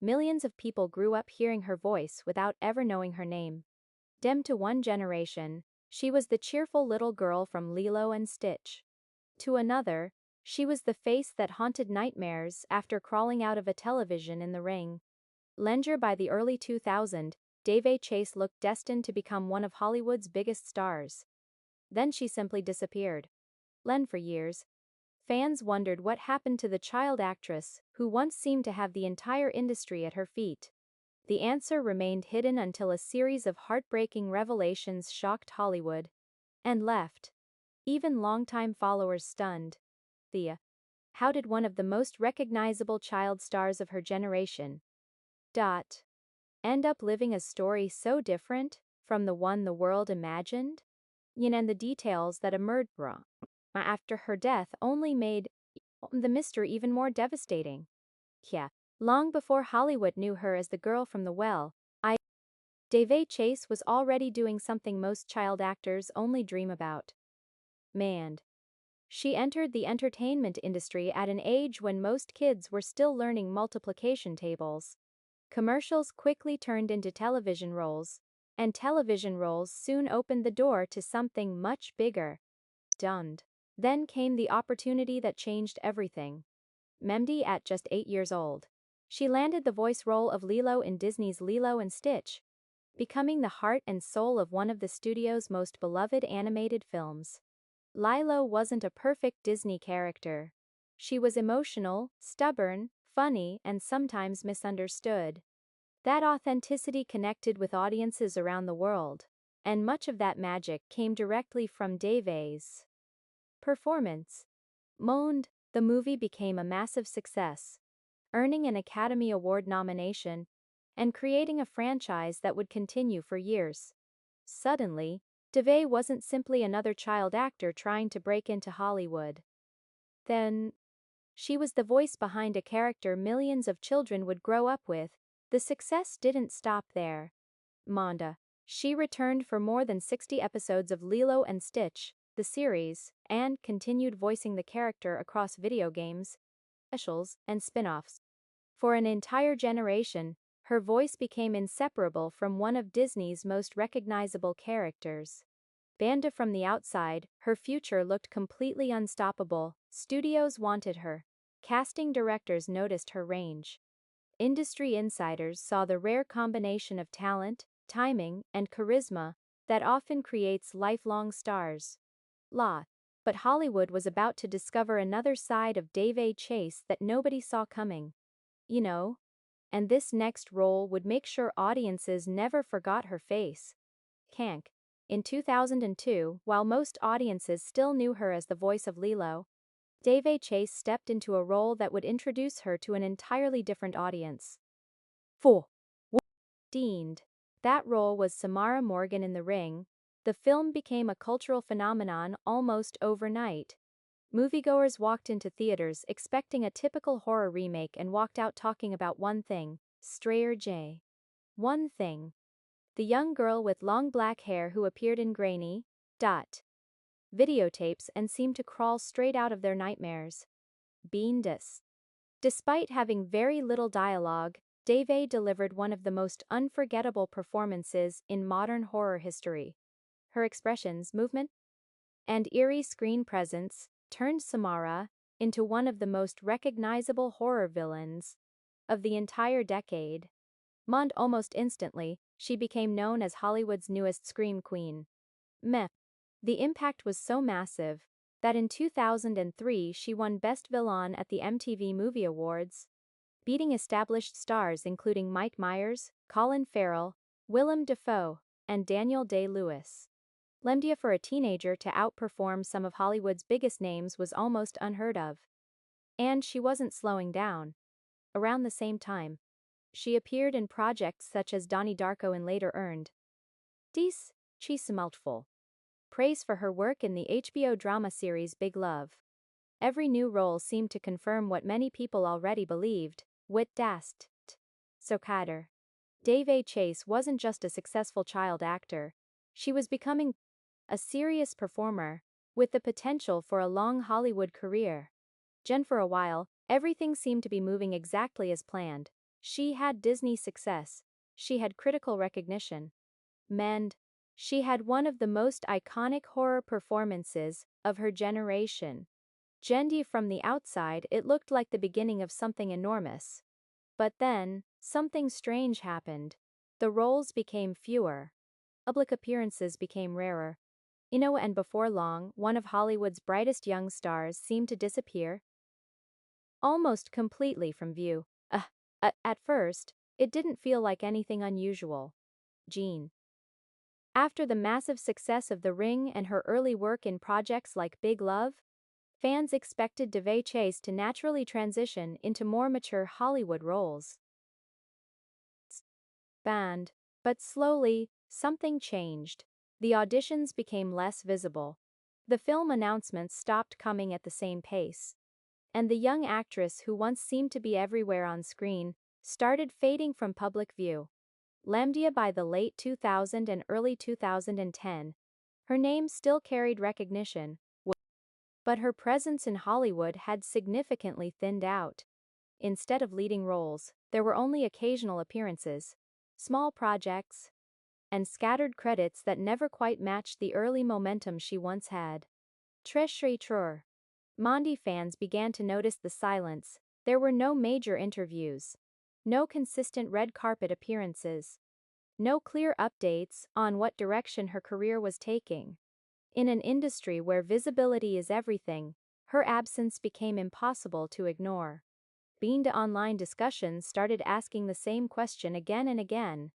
millions of people grew up hearing her voice without ever knowing her name. To one generation, she was the cheerful little girl from Lilo and Stitch. To another, she was the face that haunted nightmares after crawling out of a television in the ring. By the early 2000s, Daveigh Chase looked destined to become one of Hollywood's biggest stars. Then she simply disappeared. For years, fans wondered what happened to the child actress who once seemed to have the entire industry at her feet. The answer remained hidden until a series of heartbreaking revelations shocked Hollywood and left even longtime followers stunned. How did one of the most recognizable child stars of her generation end up living a story so different from the one the world imagined? And the details that emerged after her death only made the mystery even more devastating. Long before Hollywood knew her as the girl from the well, Daveigh Chase was already doing something most child actors only dream about. She entered the entertainment industry at an age when most kids were still learning multiplication tables. Commercials quickly turned into television roles, and television roles soon opened the door to something much bigger. Then came the opportunity that changed everything. At just 8 years old, she landed the voice role of Lilo in Disney's Lilo and Stitch, becoming the heart and soul of one of the studio's most beloved animated films. Lilo wasn't a perfect Disney character. She was emotional, stubborn, funny, and sometimes misunderstood. That authenticity connected with audiences around the world, and much of that magic came directly from Daveigh's performance. The movie became a massive success, earning an Academy Award nomination and creating a franchise that would continue for years. Suddenly, Daveigh wasn't simply another child actor trying to break into Hollywood. She was the voice behind a character millions of children would grow up with. The success didn't stop there. She returned for more than 60 episodes of Lilo and Stitch, the series, and continued voicing the character across video games, specials, and spin-offs. For an entire generation, her voice became inseparable from one of Disney's most recognizable characters. From the outside, her future looked completely unstoppable. Studios wanted her. Casting directors noticed her range. Industry insiders saw the rare combination of talent, timing, and charisma that often creates lifelong stars. But Hollywood was about to discover another side of Daveigh Chase that nobody saw coming. And this next role would make sure audiences never forgot her face. In 2002, while most audiences still knew her as the voice of Lilo, Daveigh Chase stepped into a role that would introduce her to an entirely different audience. That role was Samara Morgan in The Ring. The film became a cultural phenomenon almost overnight. Moviegoers walked into theaters expecting a typical horror remake and walked out talking about one thing: Strayer J. One thing. The young girl with long black hair who appeared in grainy videotapes and seemed to crawl straight out of their nightmares. Despite having very little dialogue, Daveigh delivered one of the most unforgettable performances in modern horror history. Her expressions, movement, and eerie screen presence turned Samara into one of the most recognizable horror villains of the entire decade. Almost instantly, she became known as Hollywood's newest scream queen. The impact was so massive that in 2003 she won Best Villain at the MTV Movie Awards, beating established stars including Mike Myers, Colin Farrell, Willem Dafoe, and Daniel Day-Lewis. For a teenager to outperform some of Hollywood's biggest names was almost unheard of. And she wasn't slowing down. Around the same time, she appeared in projects such as Donnie Darko and later earned praise for her work in the HBO drama series Big Love. Every new role seemed to confirm what many people already believed: Daveigh Chase wasn't just a successful child actor. She was becoming a serious performer, with the potential for a long Hollywood career. For a while, everything seemed to be moving exactly as planned. She had Disney success. She had critical recognition. And she had one of the most iconic horror performances of her generation. Jendi, from the outside, it looked like the beginning of something enormous. But then, something strange happened. The roles became fewer. Public appearances became rarer. And before long, one of Hollywood's brightest young stars seemed to disappear almost completely from view. At first, it didn't feel like anything unusual. Jean. After the massive success of The Ring and her early work in projects like Big Love, fans expected Daveigh to naturally transition into more mature Hollywood roles. But slowly, something changed. The auditions became less visible. The film announcements stopped coming at the same pace. And the young actress who once seemed to be everywhere on screen started fading from public view. By the late 2000 and early 2010, her name still carried recognition, but her presence in Hollywood had significantly thinned out. Instead of leading roles, there were only occasional appearances, small projects, and scattered credits that never quite matched the early momentum she once had. Trur. Mondi fans began to notice the silence. There were no major interviews, no consistent red carpet appearances, no clear updates on what direction her career was taking. In an industry where visibility is everything, her absence became impossible to ignore. Online discussions started asking the same question again and again.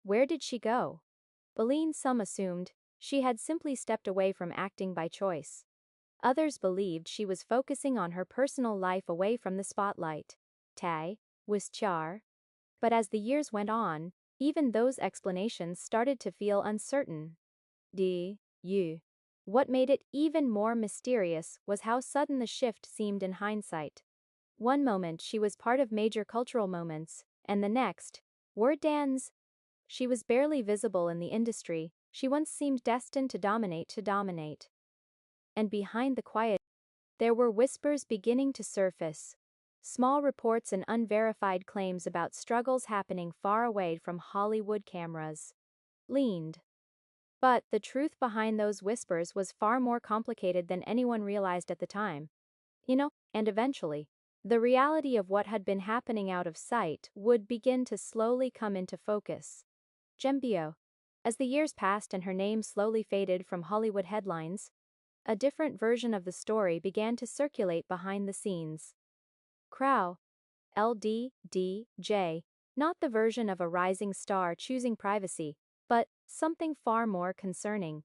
Where did she go? Some assumed she had simply stepped away from acting by choice. Others believed she was focusing on her personal life away from the spotlight. But as the years went on, even those explanations started to feel uncertain. What made it even more mysterious was how sudden the shift seemed in hindsight. One moment she was part of major cultural moments, and the next, she was barely visible in the industry. She once seemed destined to dominate. And behind the quiet, there were whispers beginning to surface. Small reports and unverified claims about struggles happening far away from Hollywood cameras. But the truth behind those whispers was far more complicated than anyone realized at the time. And eventually, the reality of what had been happening out of sight would begin to slowly come into focus. Gembio. As the years passed and her name slowly faded from Hollywood headlines, a different version of the story began to circulate behind the scenes. Crow. LDDJ. Not the version of a rising star choosing privacy, but something far more concerning.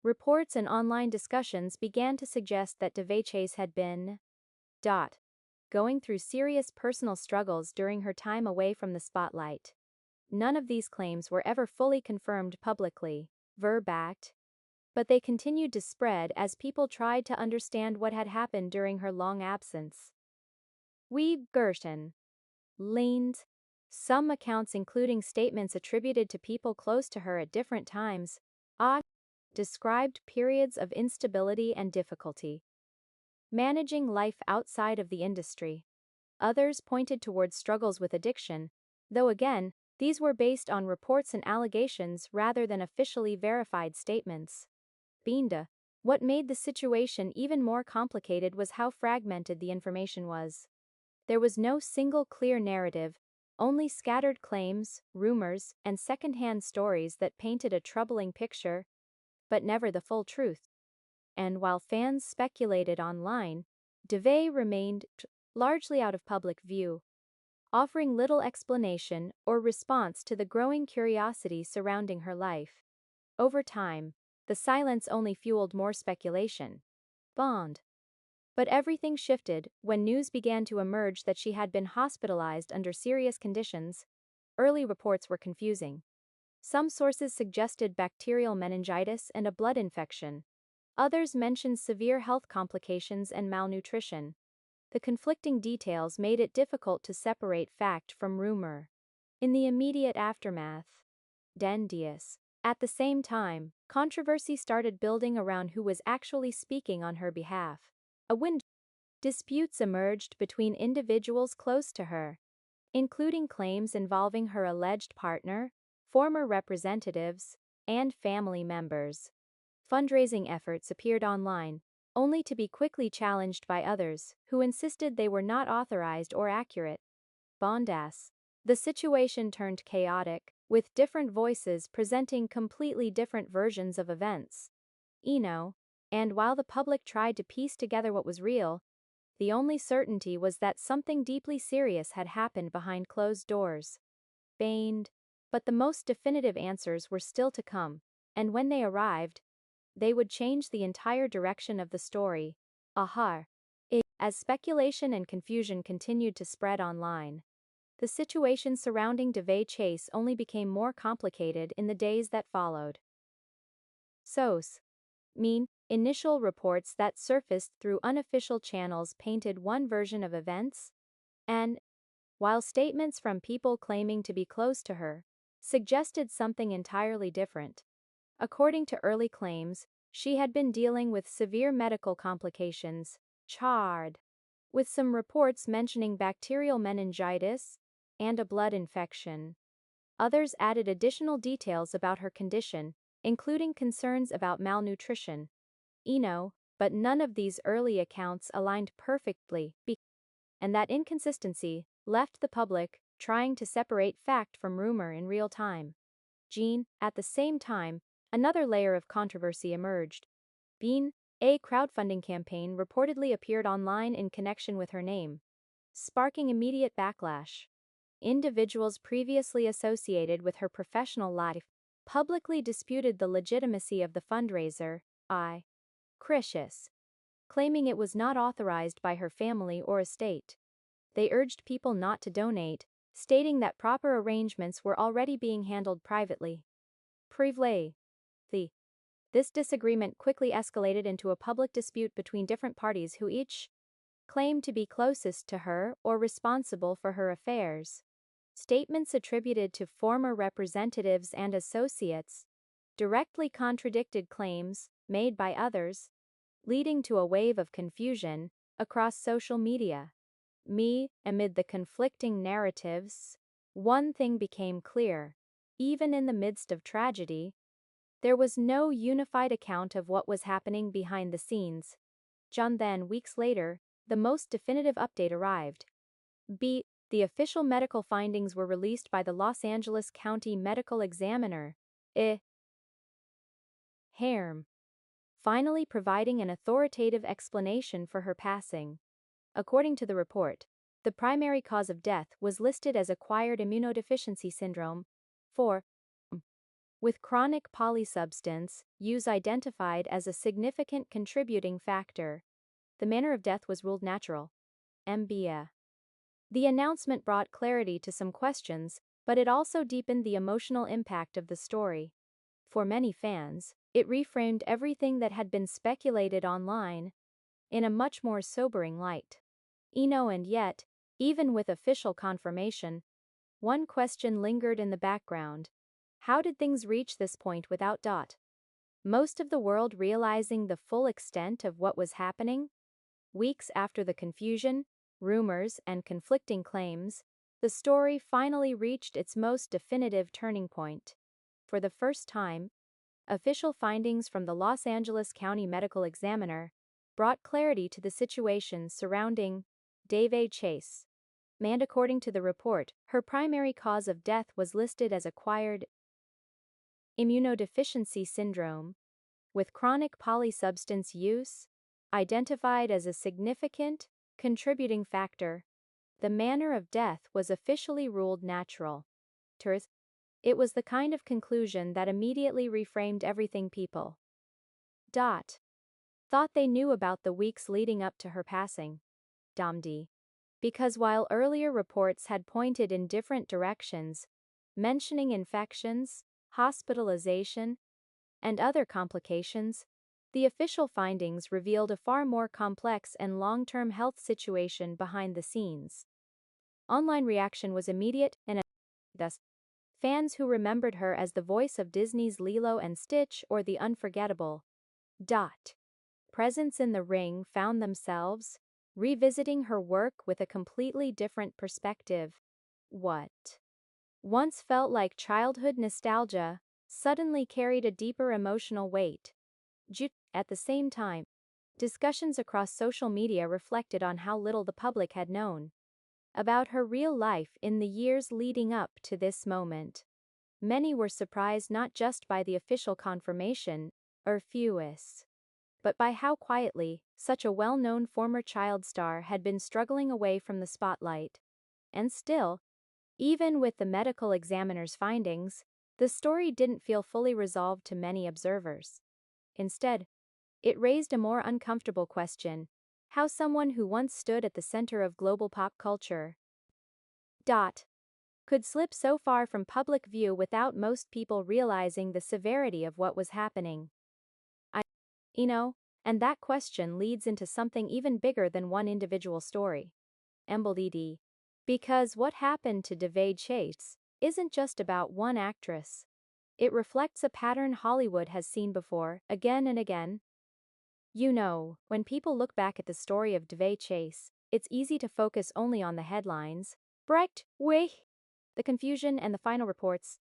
Reports and online discussions began to suggest that Daveigh had been going through serious personal struggles during her time away from the spotlight. None of these claims were ever fully confirmed publicly, but they continued to spread as people tried to understand what had happened during her long absence. Some accounts, including statements attributed to people close to her at different times, described periods of instability and difficulty managing life outside of the industry. Others pointed towards struggles with addiction, though again, these were based on reports and allegations rather than officially verified statements. What made the situation even more complicated was how fragmented the information was. There was no single clear narrative, only scattered claims, rumors, and secondhand stories that painted a troubling picture, but never the full truth. And while fans speculated online, Daveigh remained largely out of public view, offering little explanation or response to the growing curiosity surrounding her life. Over time, the silence only fueled more speculation. But everything shifted when news began to emerge that she had been hospitalized under serious conditions. Early reports were confusing. Some sources suggested bacterial meningitis and a blood infection. Others mentioned severe health complications and malnutrition. The conflicting details made it difficult to separate fact from rumor. In the immediate aftermath, at the same time, controversy started building around who was actually speaking on her behalf. Disputes emerged between individuals close to her. including claims involving her alleged partner, former representatives, and family members. Fundraising efforts appeared online, only to be quickly challenged by others, who insisted they were not authorized or accurate. Bondas. The situation turned chaotic, with different voices presenting completely different versions of events. And while the public tried to piece together what was real, the only certainty was that something deeply serious had happened behind closed doors. Baned. But the most definitive answers were still to come, and when they arrived, they would change the entire direction of the story. As speculation and confusion continued to spread online, the situation surrounding Daveigh Chase only became more complicated in the days that followed. Initial reports that surfaced through unofficial channels painted one version of events, and, while statements from people claiming to be close to her suggested something entirely different. According to early claims, she had been dealing with severe medical complications, with some reports mentioning bacterial meningitis and a blood infection. Others added additional details about her condition, including concerns about malnutrition. But none of these early accounts aligned perfectly, and that inconsistency left the public trying to separate fact from rumor in real time. At the same time, another layer of controversy emerged. A crowdfunding campaign reportedly appeared online in connection with her name, sparking immediate backlash. Individuals previously associated with her professional life publicly disputed the legitimacy of the fundraiser, claiming it was not authorized by her family or estate. They urged people not to donate, stating that proper arrangements were already being handled privately. This disagreement quickly escalated into a public dispute between different parties who each claimed to be closest to her or responsible for her affairs. Statements attributed to former representatives and associates directly contradicted claims made by others, leading to a wave of confusion across social media. Amid the conflicting narratives, one thing became clear. Even in the midst of tragedy, there was no unified account of what was happening behind the scenes. Then, weeks later, the most definitive update arrived. The official medical findings were released by the Los Angeles County Medical Examiner, finally providing an authoritative explanation for her passing. According to the report, the primary cause of death was listed as acquired immunodeficiency syndrome, with chronic polysubstance use identified as a significant contributing factor. The manner of death was ruled natural. The announcement brought clarity to some questions, but it also deepened the emotional impact of the story. For many fans, it reframed everything that had been speculated online in a much more sobering light. And yet, even with official confirmation, one question lingered in the background. How did things reach this point without most of the world realizing the full extent of what was happening? Weeks after the confusion, rumors, and conflicting claims, the story finally reached its most definitive turning point. For the first time, official findings from the Los Angeles County Medical Examiner brought clarity to the situation surrounding Daveigh Chase. And according to the report, her primary cause of death was listed as acquired immunodeficiency syndrome, with chronic polysubstance use identified as a significant contributing factor. The manner of death was officially ruled natural. It was the kind of conclusion that immediately reframed everything people thought they knew about the weeks leading up to her passing. Because while earlier reports had pointed in different directions, mentioning infections, hospitalization, and other complications, the official findings revealed a far more complex and long-term health situation behind the scenes. Online reaction was immediate and thus, fans who remembered her as the voice of Disney's Lilo and Stitch or the unforgettable presence in the ring found themselves revisiting her work with a completely different perspective. What once felt like childhood nostalgia suddenly carried a deeper emotional weight. At the same time, discussions across social media reflected on how little the public had known about her real life in the years leading up to this moment. Many were surprised not just by the official confirmation, or fewest, but by how quietly such a well-known former child star had been struggling away from the spotlight. And still, even with the medical examiner's findings, the story didn't feel fully resolved to many observers. Instead, it raised a more uncomfortable question: how someone who once stood at the center of global pop culture could slip so far from public view without most people realizing the severity of what was happening. And that question leads into something even bigger than one individual story. MBLDD. Because what happened to Daveigh Chase isn't just about one actress. It reflects a pattern Hollywood has seen before, again and again. When people look back at the story of Daveigh Chase, it's easy to focus only on the headlines, the confusion and the final reports.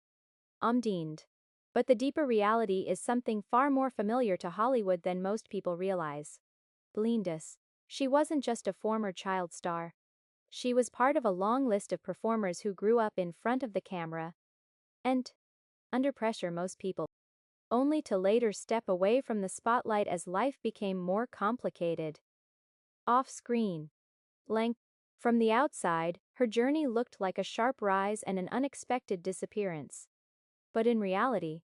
Umdeaned. But the deeper reality is something far more familiar to Hollywood than most people realize. Blindus. She wasn't just a former child star. She was part of a long list of performers who grew up in front of the camera and under pressure, most people, only to later step away from the spotlight as life became more complicated. Off-screen. Length. From the outside, her journey looked like a sharp rise and an unexpected disappearance. But in reality,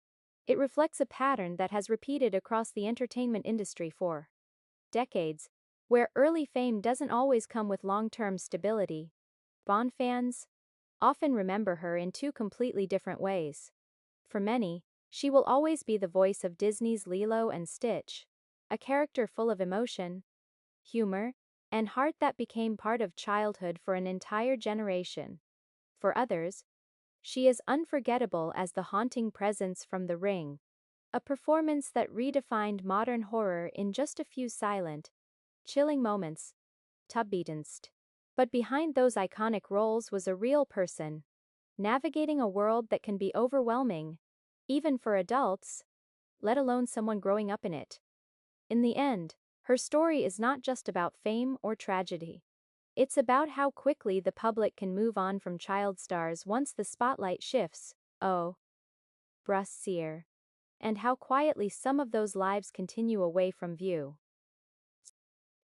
it reflects a pattern that has repeated across the entertainment industry for decades, where early fame doesn't always come with long-term stability. Bond fans often remember her in two completely different ways. For many, she will always be the voice of Disney's Lilo and Stitch, a character full of emotion, humor, and heart that became part of childhood for an entire generation. For others, she is unforgettable as the haunting presence from The Ring, a performance that redefined modern horror in just a few silent, chilling moments. Tubbeatenst. But behind those iconic roles was a real person, navigating a world that can be overwhelming, even for adults, let alone someone growing up in it. In the end, her story is not just about fame or tragedy. It's about how quickly the public can move on from child stars once the spotlight shifts. Brussier. And how quietly some of those lives continue away from view.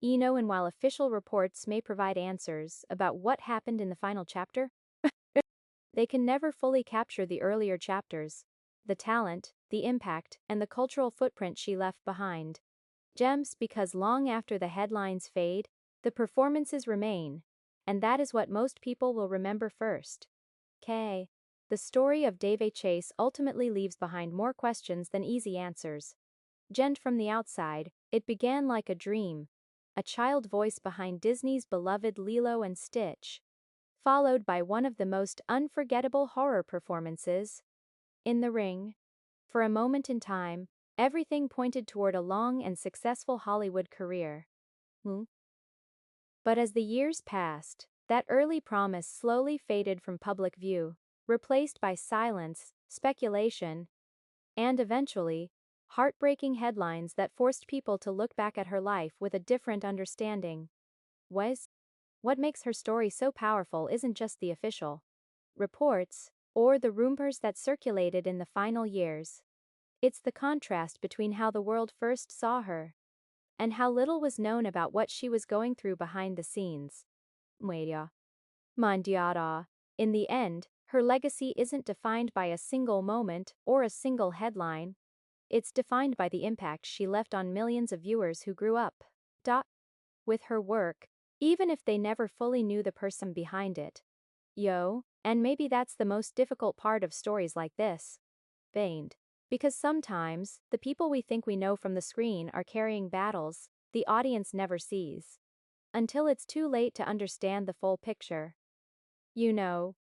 And while official reports may provide answers about what happened in the final chapter, they can never fully capture the earlier chapters, the talent, the impact, and the cultural footprint she left behind. Gems, because long after the headlines fade, the performances remain, and that is what most people will remember first. The story of Daveigh Chase ultimately leaves behind more questions than easy answers. Gent from the outside, it began like a dream, a child voice behind Disney's beloved Lilo and Stitch, followed by one of the most unforgettable horror performances in The Ring. For a moment in time, everything pointed toward a long and successful Hollywood career. But as the years passed, that early promise slowly faded from public view, replaced by silence, speculation, and eventually, heartbreaking headlines that forced people to look back at her life with a different understanding. What makes her story so powerful isn't just the official reports or the rumors that circulated in the final years. It's the contrast between how the world first saw her and how little was known about what she was going through behind the scenes. Mandiara. In the end, her legacy isn't defined by a single moment or a single headline. It's defined by the impact she left on millions of viewers who grew up with her work, even if they never fully knew the person behind it. And maybe that's the most difficult part of stories like this. Because sometimes, the people we think we know from the screen are carrying battles the audience never sees. Until it's too late to understand the full picture.